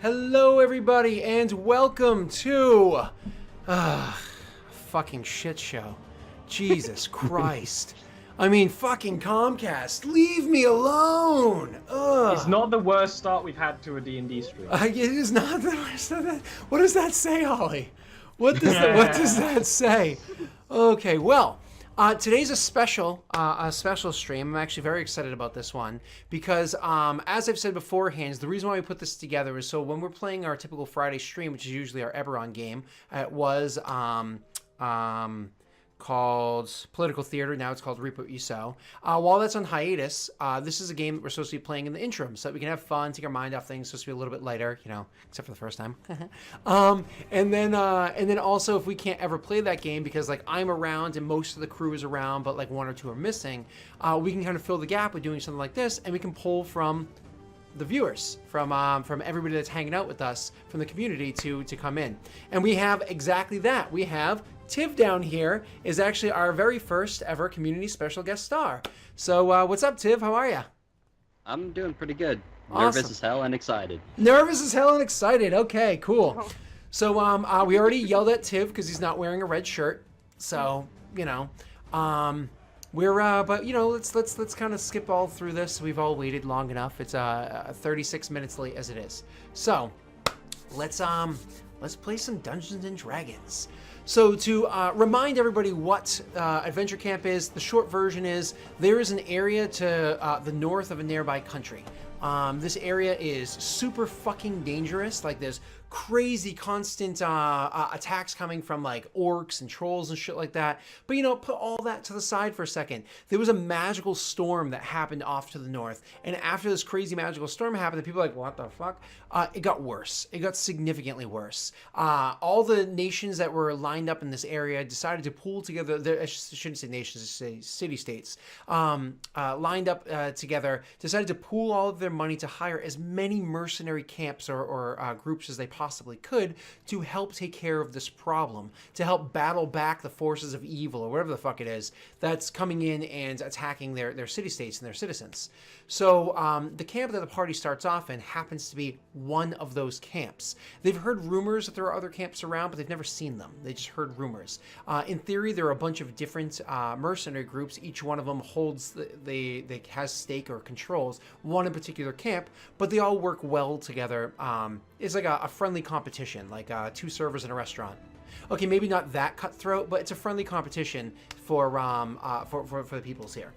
Hello, everybody, and welcome to fucking shit show. Jesus Christ. I mean, fucking Comcast, leave me alone. Ugh. It's not the worst start we've had to a D&D stream. It is not the worst of that. What does that say, Holly? What does that say? Okay, well, today's a special stream. I'm actually very excited about this one because, as I've said beforehand, the reason why we put this together is so when we're playing our typical Friday stream, which is usually our Eberron game, it was called Political Theater. Now it's called Reap What You Sow. While that's on hiatus, this is a game that we're supposed to be playing in the interim so that we can have fun, take our mind off things. It's supposed to be a little bit lighter, you know, except for the first time. And then also if we can't ever play that game because like I'm around and most of the crew is around, but like one or two are missing, we can kind of fill the gap with doing something like this, and we can pull from the viewers, from everybody that's hanging out with us from the community to come in. And we have exactly that. We have Tiv down here is actually our very first ever community special guest star. So what's up, Tiv? How are you? I'm doing pretty good. Awesome. Nervous as hell and excited. Nervous as hell and excited. Okay, cool. So we already yelled at Tiv because he's not wearing a red shirt. So you know, but you know, let's kind of skip all through this. We've all waited long enough. It's 36 minutes late as it is. So let's play some Dungeons and Dragons. So to remind everybody what Adventure Camp is, the short version is there is an area to the north of a nearby country. This area is super fucking dangerous. Like there's crazy constant attacks coming from like orcs and trolls and shit like that. But you know, put all that to the side for a second. There was a magical storm that happened off to the north. And after this crazy magical storm happened, the people were like, what the fuck? It got worse. It got significantly worse. All the nations that were lined up in this area decided to pool together. I shouldn't say nations, say city-states. Lined up together, decided to pool all of their money to hire as many mercenary camps or groups as they possibly could to help take care of this problem, to help battle back the forces of evil or whatever the fuck it is that's coming in and attacking their city-states and their citizens. So the camp that the party starts off in happens to be one of those camps. They've heard rumors that there are other camps around, but they've never seen them. They just heard rumors. In theory, there are a bunch of different mercenary groups. Each one of them holds, they has stake or controls one in particular camp, but they all work well together. It's like a friendly competition, like two servers in a restaurant. Okay, maybe not that cutthroat, but it's a friendly competition for the peoples here.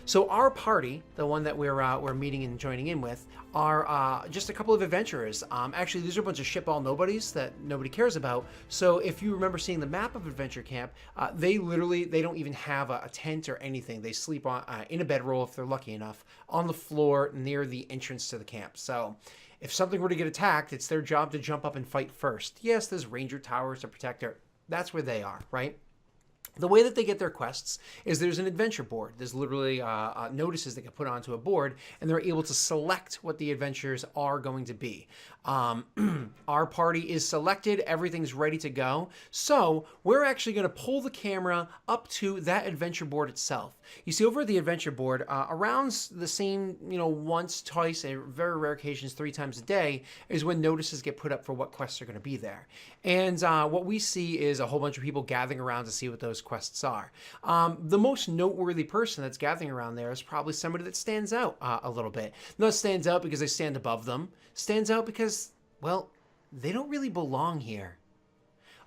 So our party, the one that we're meeting and joining in with, are just a couple of adventurers. Actually, these are a bunch of shitball nobodies that nobody cares about. So if you remember seeing the map of Adventure Camp, they don't even have a tent or anything. They sleep on in a bedroll if they're lucky enough on the floor near the entrance to the camp. So if something were to get attacked, it's their job to jump up and fight first. Yes, there's ranger towers to protect her. That's where they are, right? The way that they get their quests is there's an adventure board. There's literally notices they can put onto a board, and they're able to select what the adventures are going to be. Our party is selected. Everything's ready to go. So we're actually going to pull the camera up to that adventure board itself. You see over at the adventure board, around the same, you know, once, twice, and very rare occasions, 3 times a day, is when notices get put up for what quests are going to be there. And what we see is a whole bunch of people gathering around to see what those quests are. The most noteworthy person that's gathering around there is probably somebody that stands out a little bit. Not stands out because they stand above them. Stands out because, well, they don't really belong here.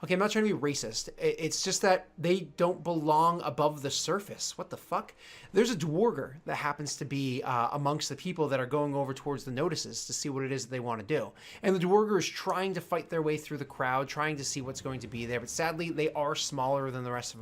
Okay, I'm not trying to be racist. It's just that they don't belong above the surface. What the fuck? There's a dwarger that happens to be amongst the people that are going over towards the notices to see what it is that they want to do. And the dwarger is trying to fight their way through the crowd, trying to see what's going to be there. But sadly, they are smaller than the rest of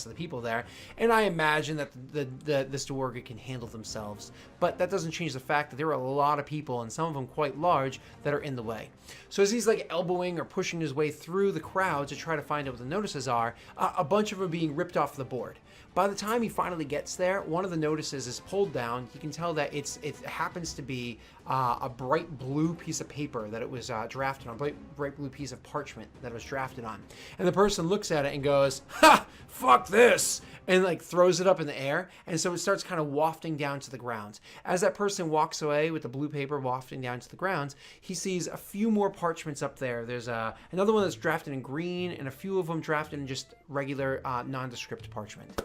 the people there. And I imagine that this dwarger can handle themselves. But that doesn't change the fact that there are a lot of people, and some of them quite large, that are in the way. So as he's like elbowing or pushing his way through through the crowd to try to find out what the notices are, a bunch of them being ripped off the board. By the time he finally gets there, one of the notices is pulled down. You can tell that it happens to be a bright blue piece of paper that it was drafted on, bright blue piece of parchment that it was drafted on. And the person looks at it and goes, "Ha! Fuck this!" and like throws it up in the air. And so it starts kind of wafting down to the ground. As that person walks away with the blue paper wafting down to the ground, he sees a few more parchments up there. There's another one that's drafted in green, and a few of them drafted in just regular nondescript parchment.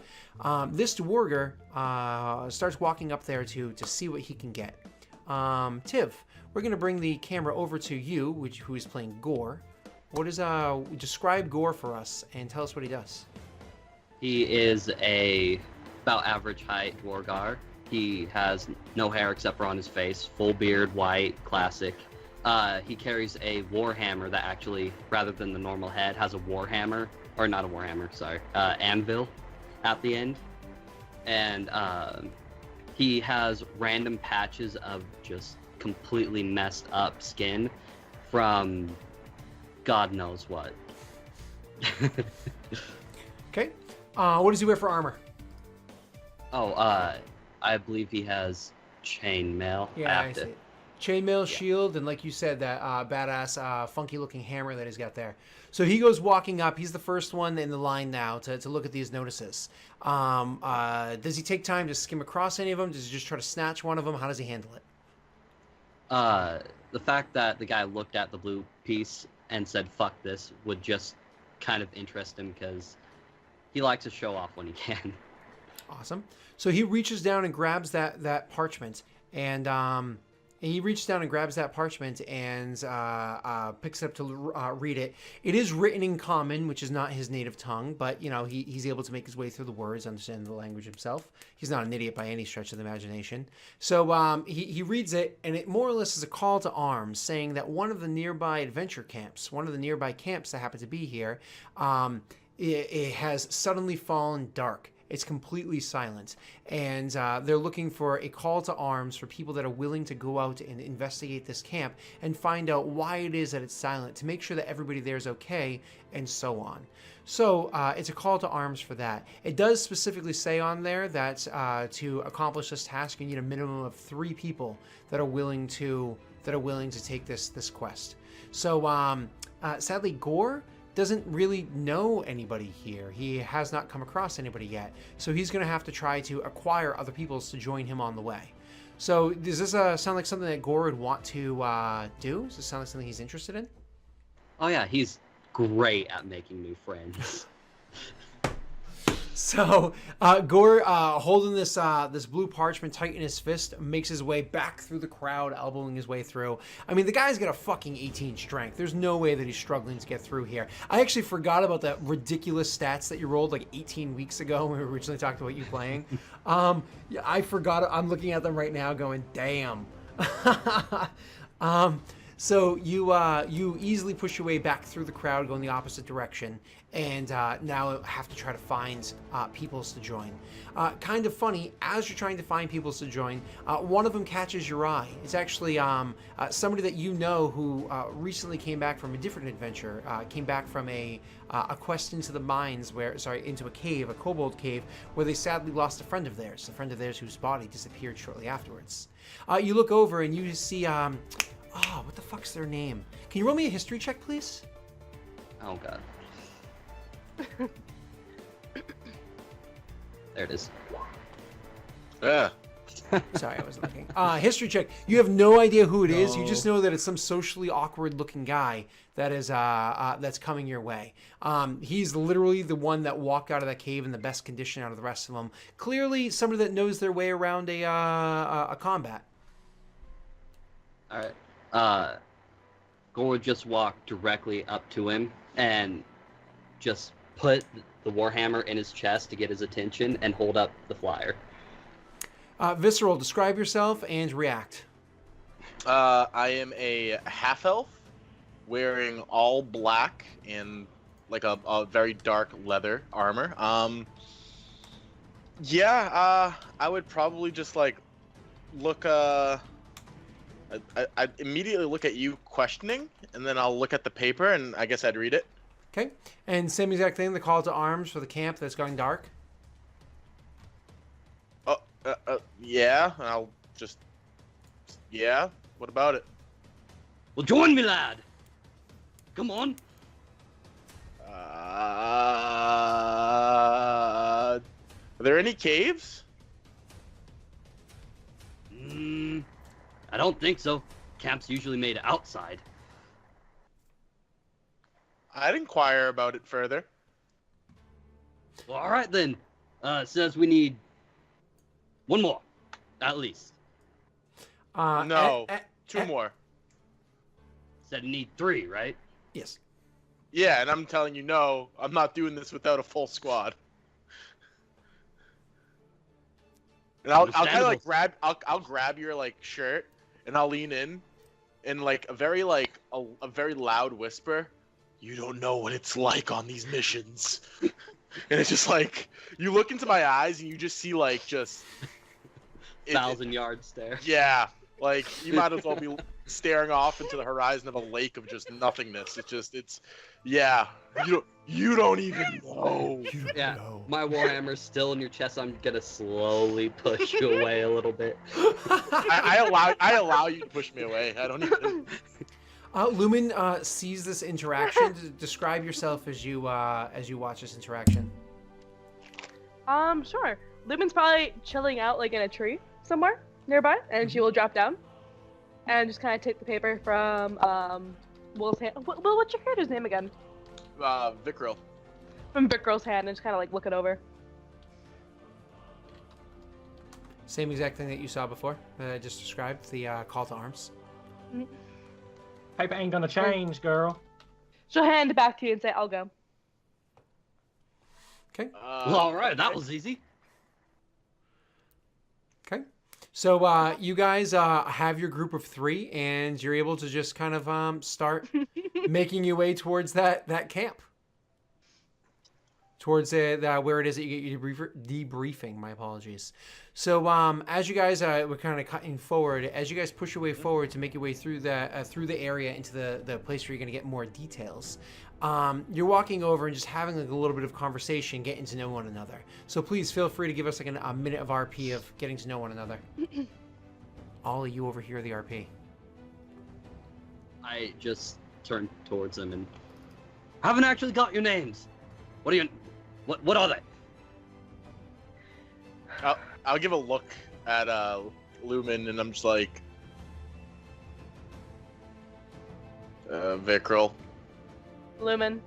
This Dwarger starts walking up there to see what he can get. Tiv, we're going to bring the camera over to you, who is playing Gore. What is describe Gore for us and tell us what he does. He is a about average height Dwargar. He has no hair except for on his face, full beard, white, classic. He carries a warhammer that actually, rather than the normal head, has a warhammer, or not a warhammer, sorry, anvil at the end. And he has random patches of just completely messed up skin from God knows what. Okay. What does he wear for armor? Oh, I believe he has chainmail. Yeah, I see. Chainmail, shield, and like you said, that badass, funky-looking hammer that he's got there. So he goes walking up. He's the first one in the line now to look at these notices. Does he take time to skim across any of them? Does he just try to snatch one of them? How does he handle it? The fact that the guy looked at the blue piece and said, "Fuck this," would just kind of interest him because he likes to show off when he can. Awesome. So he reaches down and grabs that parchment, and he reaches down and grabs that parchment and picks it up to read it. It is written in Common, which is not his native tongue, but you know he's able to make his way through the words, understand the language himself. He's not an idiot by any stretch of the imagination. So he reads it, and it more or less is a call to arms, saying that one of the nearby adventure camps, one of the nearby camps that happen to be here, it has suddenly fallen dark. It's completely silent, and they're looking for a call to arms for people that are willing to go out and investigate this camp and find out why it is that it's silent, to make sure that everybody there is okay, and so on. So it's a call to arms for that. It does specifically say on there that to accomplish this task, you need a minimum of 3 people that are willing to take this quest. So sadly, Gore doesn't really know anybody here. He has not come across anybody yet. So he's going to have to try to acquire other people to join him on the way. So does this sound like something that Gore would want to do? Does this sound like something he's interested in? Oh yeah, he's great at making new friends. So Gore, holding this blue parchment tight in his fist, makes his way back through the crowd, elbowing his way through. I mean, the guy's got a fucking 18 strength. There's no way that he's struggling to get through here. I actually forgot about that ridiculous stats that you rolled like 18 weeks ago when we originally talked about you playing. Yeah, I forgot. I'm looking at them right now going, damn. So you easily push your way back through the crowd, going the opposite direction, and now have to try to find peoples to join. Kind of funny, as you're trying to find peoples to join, one of them catches your eye. It's actually somebody that you know who recently came back from a different adventure, came back from a quest into the mines, into a cave, a kobold cave, where they sadly lost a friend of theirs whose body disappeared shortly afterwards. You look over and you see... oh, what the fuck's their name? Can you roll me a history check, please? Oh god. There it is. Yeah. Sorry, I wasn't looking. History check. You have no idea who it is. You just know that it's some socially awkward-looking guy that is that's coming your way. He's literally the one that walked out of that cave in the best condition out of the rest of them. Clearly, somebody that knows their way around a combat. All right. Gore would just walk directly up to him and just put the warhammer in his chest to get his attention and hold up the flyer. Visceral, describe yourself and react. I am a half-elf wearing all black and like a very dark leather armor. I would probably just like look... I'd immediately look at you questioning, and then I'll look at the paper, and I guess I'd read it. Okay. And same exact thing, the call to arms for the camp that's going dark. Yeah, I'll just... Yeah? What about it? Well, join me, lad. Come on. Are there any caves? I don't think so. Camp's usually made outside. I'd inquire about it further. Well, all right then. It says we need one more, at least. No, two more. Said you need 3, right? Yes. Yeah, and I'm telling you, no, I'm not doing this without a full squad. And I'll kind of like I'll grab your like shirt and I'll lean in like a very a very loud whisper. You don't know what it's like on these missions. And it's just like you look into my eyes and you just see like just 1,000-yard stare. Yeah, like you might as well be staring off into the horizon of a lake of just nothingness. Yeah. You don't even know. Yeah, my warhammer's still in your chest. I'm gonna slowly push you away a little bit. I allow you to push me away. I don't even. Lumen sees this interaction. Describe yourself as you watch this interaction. Sure. Lumen's probably chilling out like in a tree somewhere nearby, and she will drop down and just kind of take the paper from Will's hand. Will, what's your character's name again? Vikril. From Vikral's hand and just kind of like look it over. Same exact thing that you saw before that I just described, the call to arms. Paper ain't gonna change, girl. She'll hand it back to you and say, I'll go. Okay. Well, all right, that was easy. Okay. So you guys have your group of 3, and you're able to just kind of start making your way towards that camp. Towards where it is that you get your debriefing. My apologies. So as you guys we're kind of cutting forward, as you guys push your way forward to make your way through the area into the place where you're going to get more details, you're walking over and just having like a little bit of conversation, getting to know one another. So please feel free to give us like a minute of RP of getting to know one another. All of you over here, the RP. I just turned towards him and haven't actually got your names. What are they? I'll give a look at Lumen and I'm just like, Vikril. Lumen.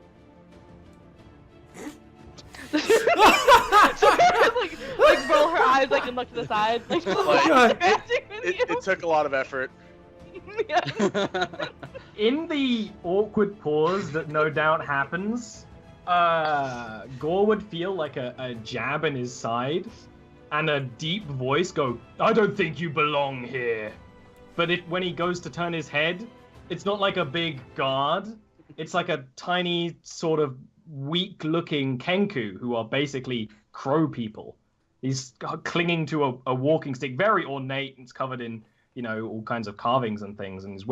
like roll her eyes like and look to the side. Like, It took a lot of effort. In the awkward pause that no doubt happens, Gore would feel like a jab in his side and a deep voice go, I don't think you belong here. But when he goes to turn his head, it's not like a big guard. It's like a tiny sort of weak-looking Kenku who are basically crow people. He's clinging to a walking stick, very ornate, and it's covered in, all kinds of carvings and things, and he's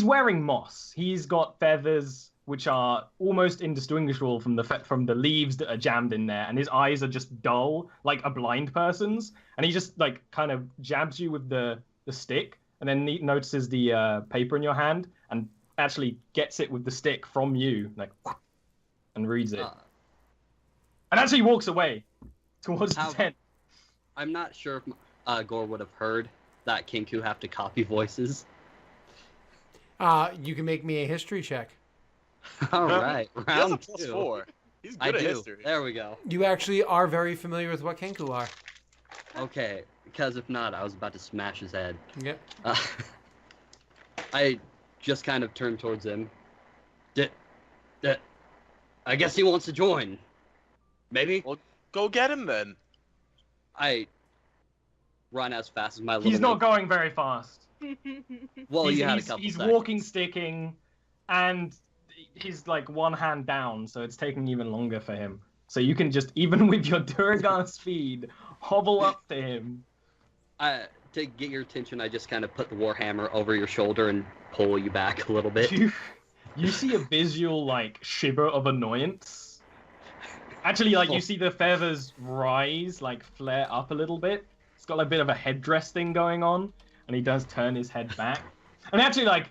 wearing moss. He's got feathers which are almost indistinguishable from the leaves that are jammed in there, and his eyes are just dull, like a blind person's, and he just like kind of jabs you with the stick, and then he notices the paper in your hand, and actually gets it with the stick from you, like, and reads it. And actually walks away towards the tent. I'm not sure if Gore would have heard that Kinku have to copy voices. You can make me a history check. All right, He has a round plus 2. 4. He's good I at do. history. There we go. You actually are very familiar with what Kenku are. Okay, because if not, I was about to smash his head. Yep. I just kind of turned towards him. I guess he wants to join. Maybe? Well, go get him then. I run as fast as my little... He's not going very fast. Well, you had a couple He's seconds. walking, sticking, and he's like one hand down, so it's taking even longer for him. So you can just, even with your Duragar speed, hobble up to him. To get your attention, I just kind of put the Warhammer over your shoulder and pull you back a little bit. You see a visual like shiver of annoyance. Actually, like you see the feathers rise, like flare up a little bit. It's got like, a bit of a headdress thing going on, and he does turn his head back, and he actually like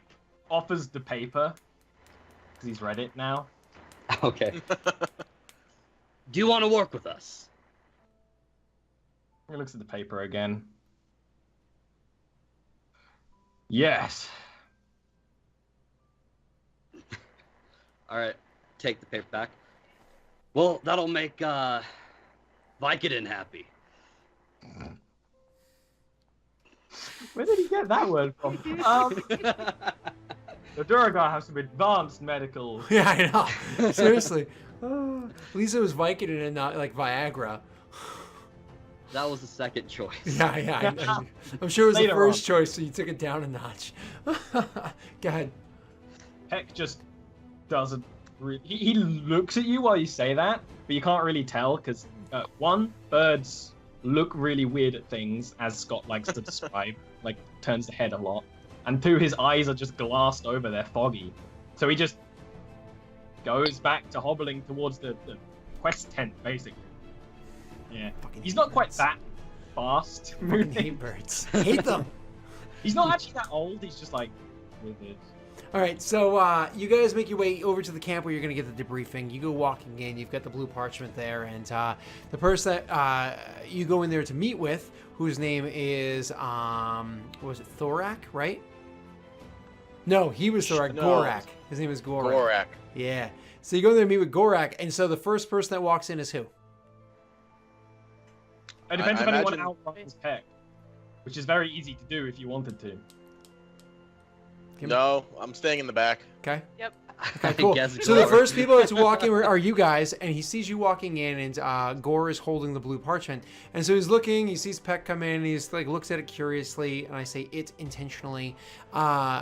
offers the paper because he's read it now. Okay. Do you want to work with us? He looks at the paper again. Yes. All right. Take the paper back. Well, that'll make Vicodin happy. Where did he get that word from? The Duragar has some advanced medical. Yeah, I know. Seriously. At least it was Vicodin and not like Viagra. That was the second choice. Yeah. I'm sure it was the Later first on. choice, so you took it down a notch. Go ahead. Peck just doesn't. He looks at you while you say that, but you can't really tell because one, birds look really weird at things, as Scott likes to describe, like turns the head a lot, and two, his eyes are just glassed over, they're foggy, so he just goes back to hobbling towards the quest tent, basically. Yeah, Fucking he's hate not quite birds. that fast Fucking moving. hate birds. Hate them. He's not actually that old. He's just like with it. All right, so you guys make your way over to the camp where you're going to get the debriefing. You go walking in. You've got the blue parchment there, and the person that you go in there to meet with, whose name is what was it, Thorak, right? No, he was Thorak. No. Gorak. His name is Gorak. Gorak. Yeah. So you go in there and meet with Gorak, and so the first person that walks in is who? It depends I if anyone imagine- outruns Peck, which is very easy to do if you wanted to. No, I'm staying in the back. Okay. I Cool. guess So the Gore. first people that's walking are you guys, and he sees you walking in, and Gore is holding the blue parchment, and so he's looking. He sees Peck come in, and he's like looks at it curiously, and I say it intentionally.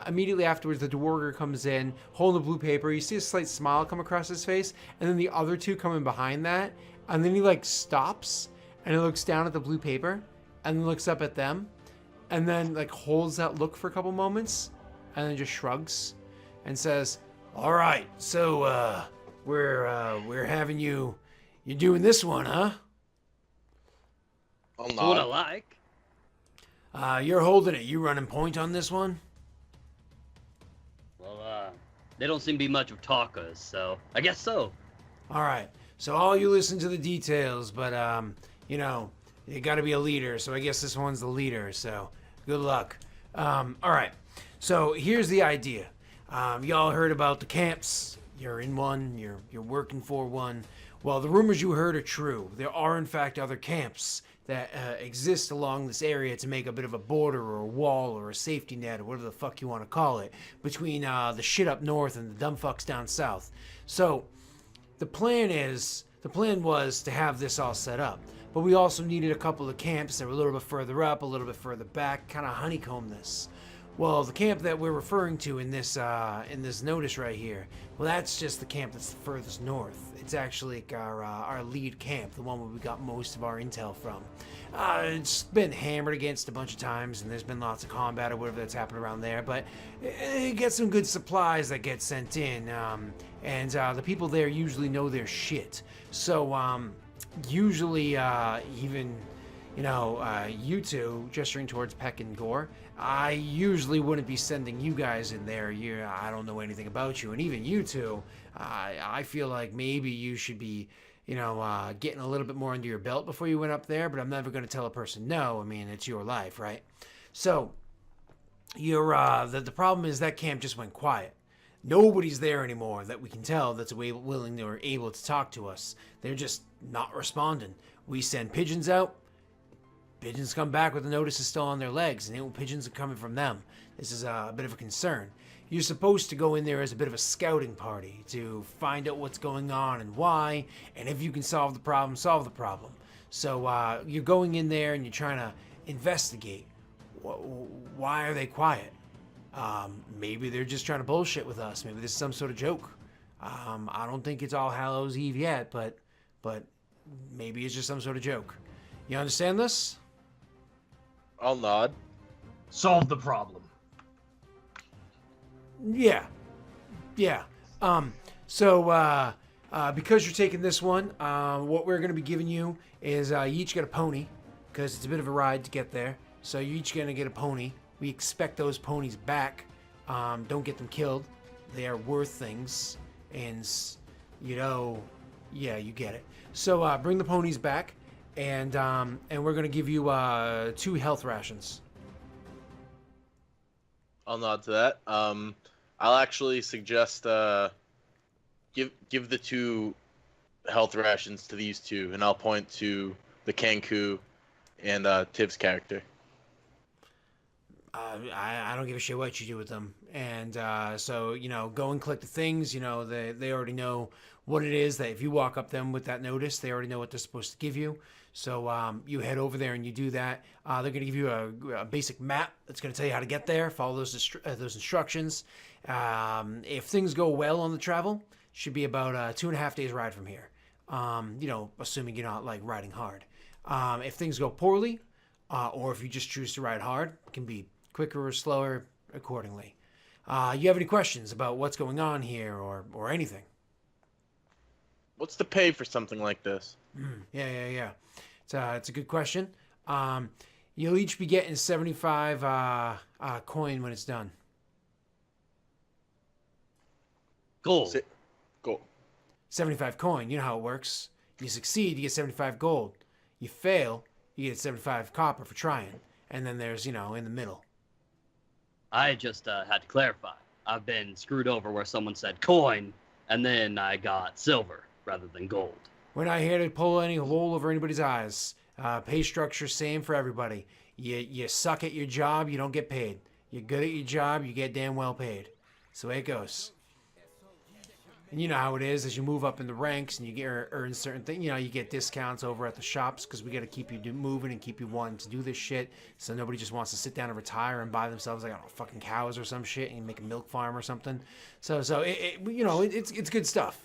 Immediately afterwards, the Dwarger comes in, holding the blue paper. You see a slight smile come across his face, and then the other two come in behind that, and then he like stops, and he looks down at the blue paper, and then looks up at them, and then like holds that look for a couple moments, and then just shrugs, and says, "All right, so we're having you're doing this one, huh? I'll That's what I nod. like. You're holding it. You running point on this one?" Well, they don't seem to be much of talkers, so I guess so. All right. So all you listen to the details, but you know, you got to be a leader. So I guess this one's the leader. So good luck. All right. So here's the idea. Y'all heard about the camps. You're in one. You're working for one. Well, the rumors you heard are true. There are in fact other camps that exist along this area to make a bit of a border or a wall or a safety net or whatever the fuck you want to call it between the shit up north and the dumb fucks down south. So the plan was to have this all set up, but we also needed a couple of camps that were a little bit further up, a little bit further back, kind of honeycomb this. Well, the camp that we're referring to in this notice right here, well, that's just the camp that's the furthest north. It's actually our lead camp, the one where we got most of our intel from. It's been hammered against a bunch of times, and there's been lots of combat or whatever that's happened around there, but it gets some good supplies that get sent in, and the people there usually know their shit. So, usually, even, you know, you two, gesturing towards Peck and Gore, I usually wouldn't be sending you guys in there. I don't know anything about you, and even you two, I feel like maybe you should be, you know, getting a little bit more under your belt before you went up there, but I'm never going to tell a person no. I mean, it's your life, right? So, the problem is that camp just went quiet. Nobody's there anymore that we can tell that's willing or able to talk to us. They're just not responding. We send pigeons out. Pigeons come back with the notices still on their legs, and no pigeons are coming from them. This is a bit of a concern. You're supposed to go in there as a bit of a scouting party to find out what's going on and why, and if you can solve the problem, solve the problem. So you're going in there and you're trying to investigate. Why are they quiet? Maybe they're just trying to bullshit with us. Maybe this is some sort of joke. I don't think it's All Hallows Eve yet, but maybe it's just some sort of joke. You understand this? I'll nod. Solve the problem. Yeah. Yeah. So because you're taking this one, what we're going to be giving you is you each get a pony, because it's a bit of a ride to get there. So you're each going to get a pony. We expect those ponies back. Don't get them killed. They are worth things. And, yeah, you get it. So bring the ponies back, and we're going to give you 2 health rations. I'll nod to that. I'll actually suggest give the 2 health rations to these 2, and I'll point to the Kenku and Tiv's character. I don't give a shit what you do with them. And so, go and collect the things. They already know what it is, that if you walk up them with that notice, they already know what they're supposed to give you. So you head over there and you do that. They're going to give you a basic map that's going to tell you how to get there. Follow those instructions. If things go well on the travel, should be about 2.5 days ride from here. Assuming you're not like riding hard. If things go poorly, or if you just choose to ride hard, it can be quicker or slower accordingly. You have any questions about what's going on here or anything? What's the pay for something like this? Yeah. It's a good question. You'll each be getting 75 coin when it's done. Gold. Gold. 75 coin. You know how it works. You succeed, you get 75 gold. You fail, you get 75 copper for trying. And then there's, in the middle. I just had to clarify. I've been screwed over where someone said coin, and then I got silver rather than gold. We're not here to pull any wool over anybody's eyes. Pay structure same for everybody. You suck at your job, you don't get paid. You're good at your job, you get damn well paid. That's the way it goes. And you know how it is as you move up in the ranks and you earn certain things. You get discounts over at the shops because we got to keep you moving and keep you wanting to do this shit. So nobody just wants to sit down and retire and buy themselves like fucking cows or some shit and make a milk farm or something. So it's good stuff.